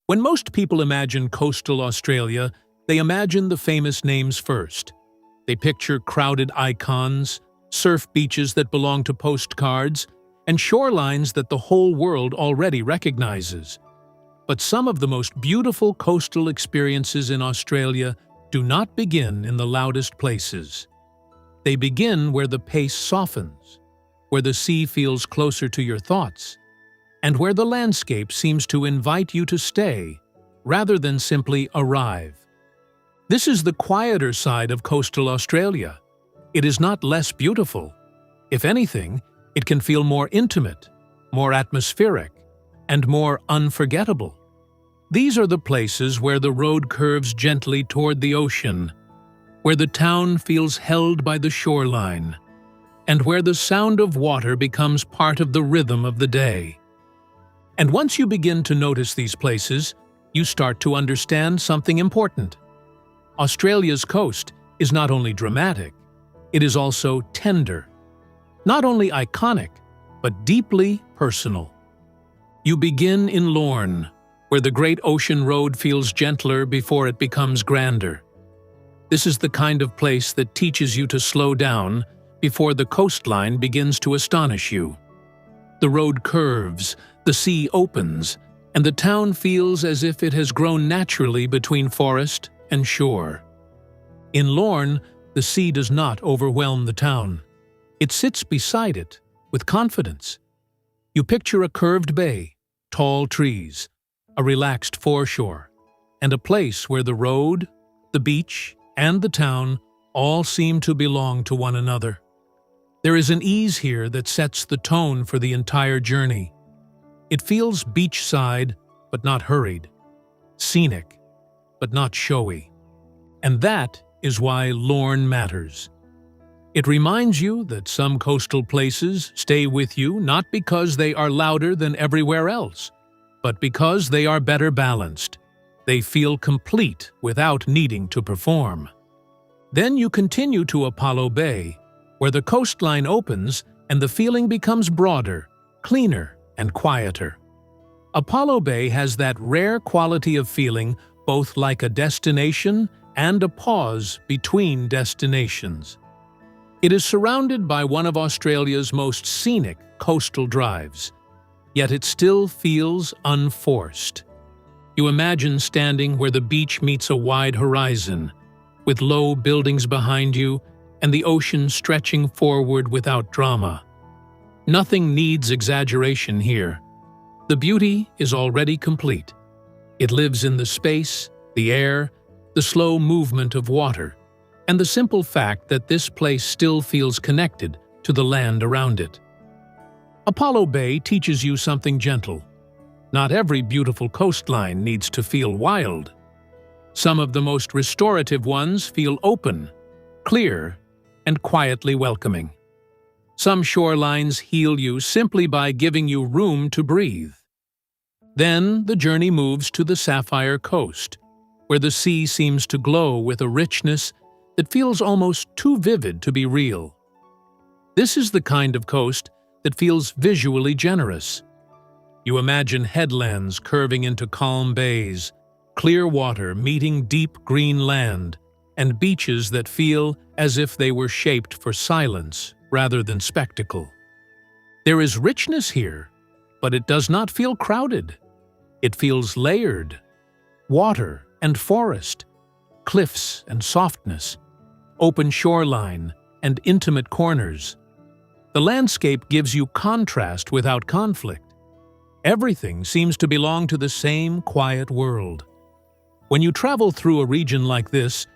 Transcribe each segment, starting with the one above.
When most people imagine coastal Australia, they imagine the famous names first. They picture crowded icons, surf beaches that belong to postcards, and shorelines that the whole world already recognizes. But some of the most beautiful coastal experiences in Australia do not begin in the loudest places. They begin where the pace softens, where the sea feels closer to your thoughts, and where the landscape seems to invite you to stay, rather than simply arrive. This is the quieter side of coastal Australia. It is not less beautiful. If anything, it can feel more intimate, more atmospheric, and more unforgettable. These are the places where the road curves gently toward the ocean, where the town feels held by the shoreline, and where the sound of water becomes part of the rhythm of the day. And once you begin to notice these places, you start to understand something important. Australia's coast is not only dramatic, it is also tender. Not only iconic, but deeply personal. You begin in Lorne, where the great ocean road feels gentler before it becomes grander. This is the kind of place that teaches you to slow down before the coastline begins to astonish you. The road curves, the sea opens, and the town feels as if it has grown naturally between forest and shore. In Lorne, the sea does not overwhelm the town. It sits beside it, with confidence. You picture a curved bay, tall trees, a relaxed foreshore, and a place where the road, the beach, and the town all seem to belong to one another. There is an ease here that sets the tone for the entire journey. It feels beachside, but not hurried, scenic, but not showy. And that is why Lorne matters. It reminds you that some coastal places stay with you not because they are louder than everywhere else, but because they are better balanced. They feel complete without needing to perform. Then you continue to Apollo Bay, where the coastline opens and the feeling becomes broader, cleaner, and quieter. Apollo Bay has that rare quality of feeling both like a destination and a pause between destinations. It is surrounded by one of Australia's most scenic coastal drives, yet it still feels unforced. You imagine standing where the beach meets a wide horizon, with low buildings behind you and the ocean stretching forward without drama. Nothing needs exaggeration here. The beauty is already complete. It lives in the space, the air, the slow movement of water, and the simple fact that this place still feels connected to the land around it. Apollo Bay teaches you something gentle. Not every beautiful coastline needs to feel wild. Some of the most restorative ones feel open, clear, and quietly welcoming. Some shorelines heal you simply by giving you room to breathe. Then the journey moves to the Sapphire Coast, where the sea seems to glow with a richness that feels almost too vivid to be real. This is the kind of coast that feels visually generous. You imagine headlands curving into calm bays, clear water meeting deep green land, and beaches that feel as if they were shaped for silence rather than spectacle. There is richness here, but it does not feel crowded. It feels layered. Water and forest, cliffs and softness, open shoreline and intimate corners. The landscape gives you contrast without conflict. Everything seems to belong to the same quiet world. When you travel through a region like this,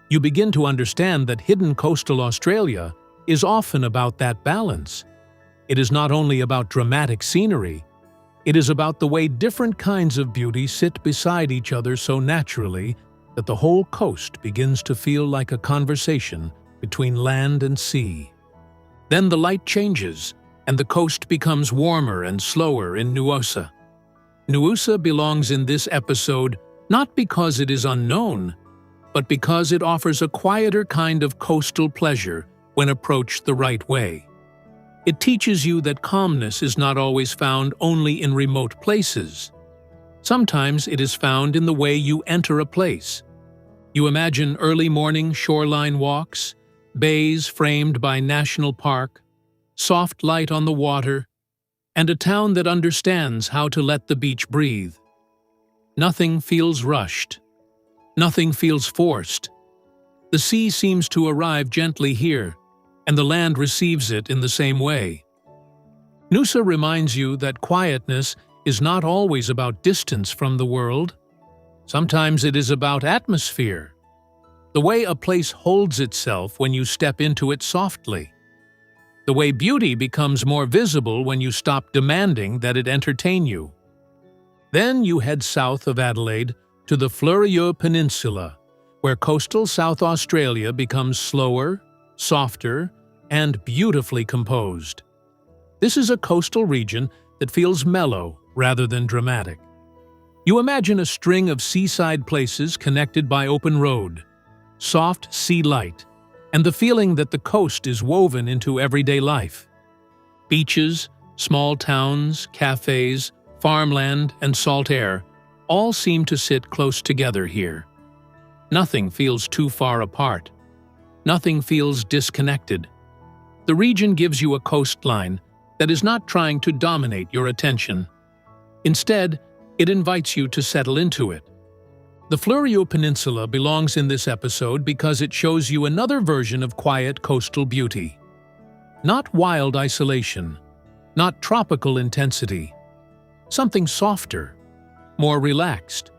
you begin to understand that hidden coastal Australia is often about that balance. It is not only about dramatic scenery, it is about the way different kinds of beauty sit beside each other so naturally that the whole coast begins to feel like a conversation between land and sea. Then the light changes, and the coast becomes warmer and slower in Noosa. Noosa belongs in this episode not because it is unknown, but because it offers a quieter kind of coastal pleasure when approached the right way. It teaches you that calmness is not always found only in remote places. Sometimes it is found in the way you enter a place. You imagine early morning shoreline walks, bays framed by national park, soft light on the water, and a town that understands how to let the beach breathe. Nothing feels rushed. Nothing feels forced. The sea seems to arrive gently here, and the land receives it in the same way. Noosa reminds you that quietness is not always about distance from the world. Sometimes it is about atmosphere, the way a place holds itself when you step into it softly, the way beauty becomes more visible when you stop demanding that it entertain you. Then you head south of Adelaide to the Fleurieu Peninsula, where coastal South Australia becomes slower, softer, and beautifully composed. This is a coastal region that feels mellow rather than dramatic. You imagine a string of seaside places connected by open road, soft sea light, and the feeling that the coast is woven into everyday life. Beaches, small towns, cafes, farmland, and salt air all seem to sit close together here. Nothing feels too far apart. Nothing feels disconnected. The region gives you a coastline that is not trying to dominate your attention. Instead, it invites you to settle into it. The Fleurieu Peninsula belongs in this episode because it shows you another version of quiet coastal beauty. Not wild isolation, not tropical intensity. Something softer, more relaxed.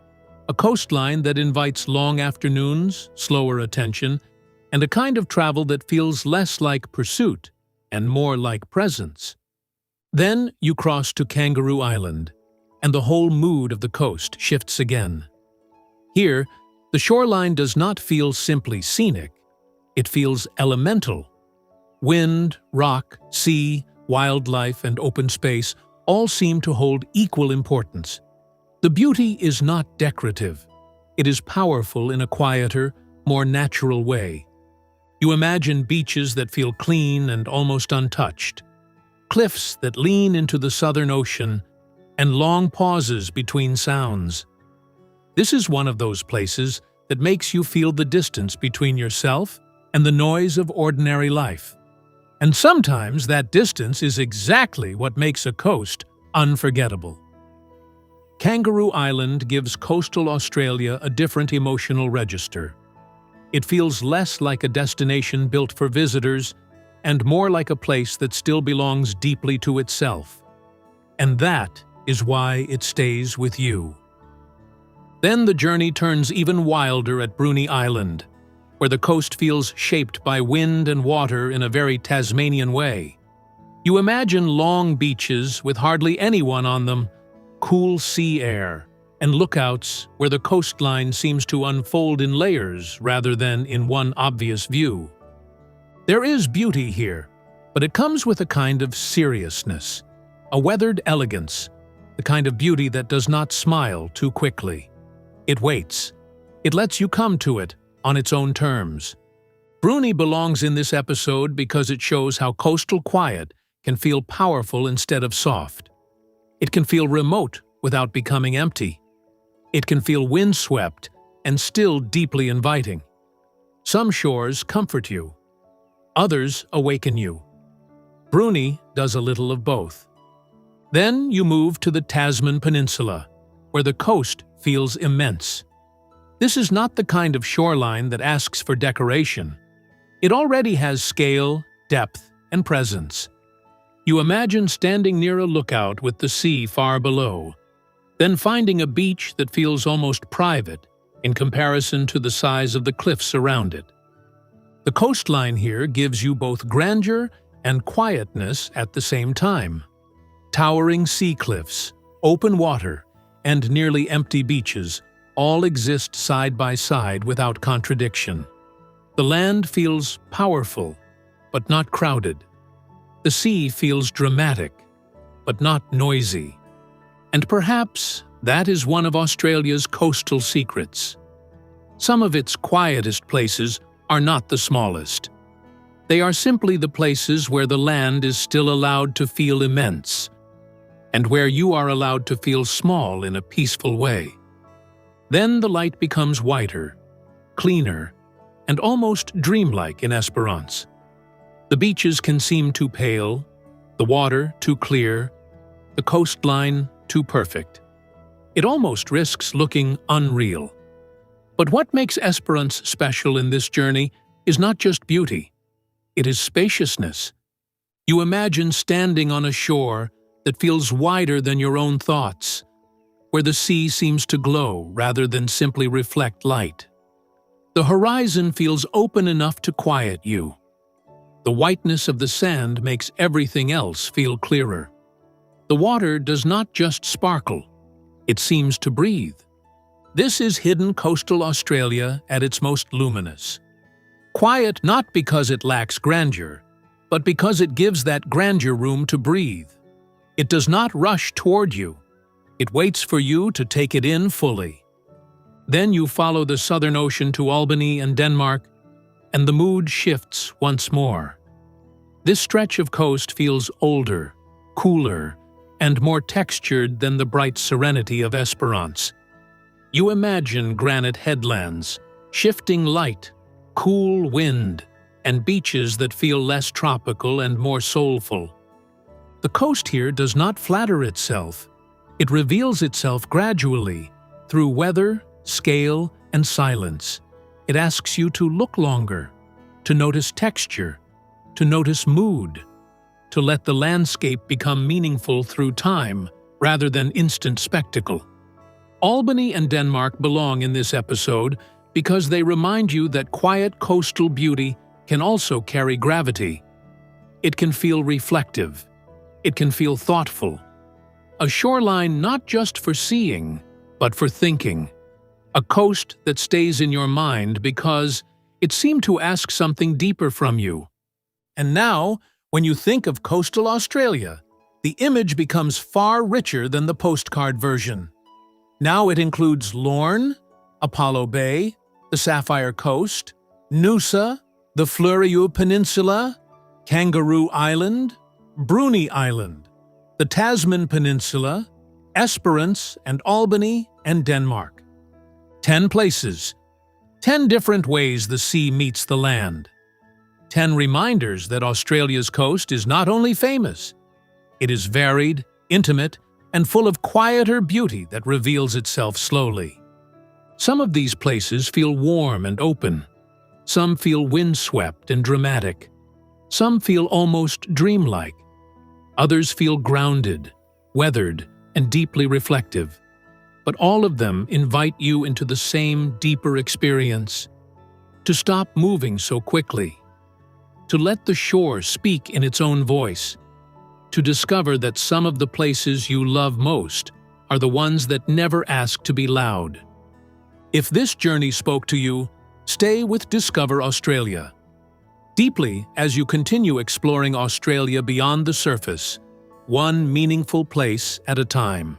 A coastline that invites long afternoons, slower attention, and a kind of travel that feels less like pursuit and more like presence. Then you cross to Kangaroo Island, and the whole mood of the coast shifts again. Here, the shoreline does not feel simply scenic, it feels elemental. Wind, rock, sea, wildlife, and open space all seem to hold equal importance. The beauty is not decorative. It is powerful in a quieter, more natural way. You imagine beaches that feel clean and almost untouched, cliffs that lean into the Southern Ocean, and long pauses between sounds. This is one of those places that makes you feel the distance between yourself and the noise of ordinary life. And sometimes that distance is exactly what makes a coast unforgettable. Kangaroo Island gives coastal Australia a different emotional register. It feels less like a destination built for visitors and more like a place that still belongs deeply to itself. And that is why it stays with you. Then the journey turns even wilder at Bruny Island, where the coast feels shaped by wind and water in a very Tasmanian way. You imagine long beaches with hardly anyone on them, cool sea air, and lookouts where the coastline seems to unfold in layers rather than in one obvious view. There is beauty here, but it comes with a kind of seriousness, a weathered elegance, the kind of beauty that does not smile too quickly. It waits. It lets you come to it on its own terms. Bruny belongs in this episode because it shows how coastal quiet can feel powerful instead of soft. It can feel remote without becoming empty. It can feel windswept and still deeply inviting. Some shores comfort you. Others awaken you. Bruny does a little of both. Then you move to the Tasman Peninsula, where the coast feels immense. This is not the kind of shoreline that asks for decoration. It already has scale, depth, and presence. You imagine standing near a lookout with the sea far below, then finding a beach that feels almost private in comparison to the size of the cliffs around it. The coastline here gives you both grandeur and quietness at the same time. Towering sea cliffs, open water, and nearly empty beaches all exist side by side without contradiction. The land feels powerful, but not crowded. The sea feels dramatic, but not noisy. And perhaps that is one of Australia's coastal secrets. Some of its quietest places are not the smallest. They are simply the places where the land is still allowed to feel immense. and where you are allowed to feel small in a peaceful way. Then the light becomes whiter, cleaner, and almost dreamlike in Esperance. The beaches can seem too pale, the water too clear, the coastline too perfect. It almost risks looking unreal. But what makes Esperance special in this journey is not just beauty, it is spaciousness. You imagine standing on a shore that feels wider than your own thoughts, where the sea seems to glow rather than simply reflect light. The horizon feels open enough to quiet you. The whiteness of the sand makes everything else feel clearer. The water does not just sparkle, it seems to breathe. This is hidden coastal Australia at its most luminous. Quiet not because it lacks grandeur, but because it gives that grandeur room to breathe. It does not rush toward you. It waits for you to take it in fully. Then you follow the Southern Ocean to Albany and Denmark, and the mood shifts once more. This stretch of coast feels older, cooler, and more textured than the bright serenity of Esperance. You imagine granite headlands, shifting light, cool wind, and beaches that feel less tropical and more soulful. The coast here does not flatter itself. It reveals itself gradually, through weather, scale, and silence. It asks you to look longer, to notice texture, to notice mood, to let the landscape become meaningful through time rather than instant spectacle. Albany and Denmark belong in this episode because they remind you that quiet coastal beauty can also carry gravity. It can feel reflective. It can feel thoughtful. A shoreline not just for seeing, but for thinking. A coast that stays in your mind because it seemed to ask something deeper from you. And now, when you think of coastal Australia, the image becomes far richer than the postcard version. Now it includes Lorne, Apollo Bay, the Sapphire Coast, Noosa, the Fleurieu Peninsula, Kangaroo Island, Bruny Island, the Tasman Peninsula, Esperance, and Albany and Denmark. 10 places, 10 different ways the sea meets the land. 10 reminders that Australia's coast is not only famous, it is varied, intimate, and full of quieter beauty that reveals itself slowly. Some of these places feel warm and open. Some feel windswept and dramatic. Some feel almost dreamlike. Others feel grounded, weathered, and deeply reflective. But all of them invite you into the same deeper experience. To stop moving so quickly. To let the shore speak in its own voice. To discover that some of the places you love most are the ones that never ask to be loud. If this journey spoke to you, stay with Discover Australia. Deeply as you continue exploring Australia beyond the surface, one meaningful place at a time.